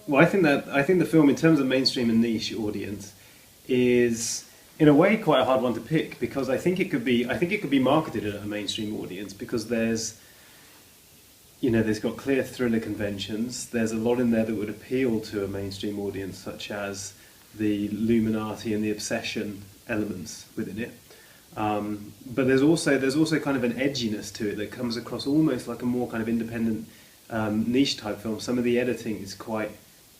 Well, I think the film, in terms of mainstream and niche audience, is in a way quite a hard one to pick, because I think it could be marketed at a mainstream audience, because there's got clear thriller conventions. There's a lot in there that would appeal to a mainstream audience, such as the Illuminati and the obsession elements within it. But there's also kind of an edginess to it that comes across almost like a more kind of independent niche type film. Some of the editing is quite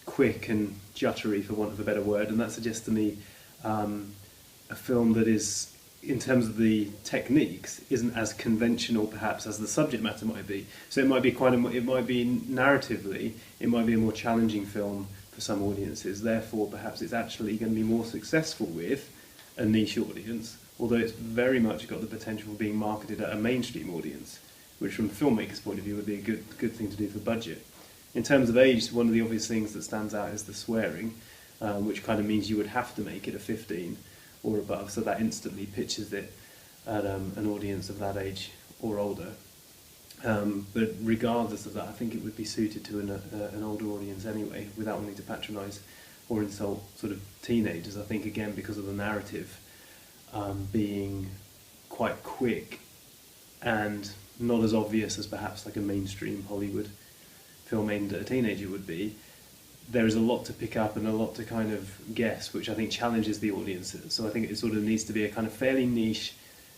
quick and juttery, for want of a better word, and that suggests to me a film that is, in terms of the techniques, isn't as conventional perhaps as the subject matter might be. So it might be narratively, it might be a more challenging film for some audiences. Therefore, perhaps it's actually going to be more successful with a niche audience, although it's very much got the potential of being marketed at a mainstream audience, which from a filmmaker's point of view would be a good thing to do for budget. In terms of age, one of the obvious things that stands out is the swearing, which kind of means you would have to make it a 15 or above, so that instantly pitches it at an audience of that age or older. But regardless of that, I think it would be suited to an older audience anyway, without wanting to patronise or insult sort of teenagers. I think, again, because of the narrative being quite quick and not as obvious as perhaps like a mainstream Hollywood film aimed at a teenager would be, there is a lot to pick up and a lot to kind of guess, which I think challenges the audiences. So I think it sort of needs to be a kind of fairly niche,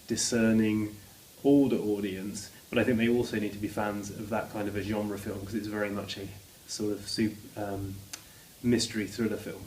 discerning, older audience, but I think they also need to be fans of that kind of a genre film, because it's very much a sort of mystery thriller film.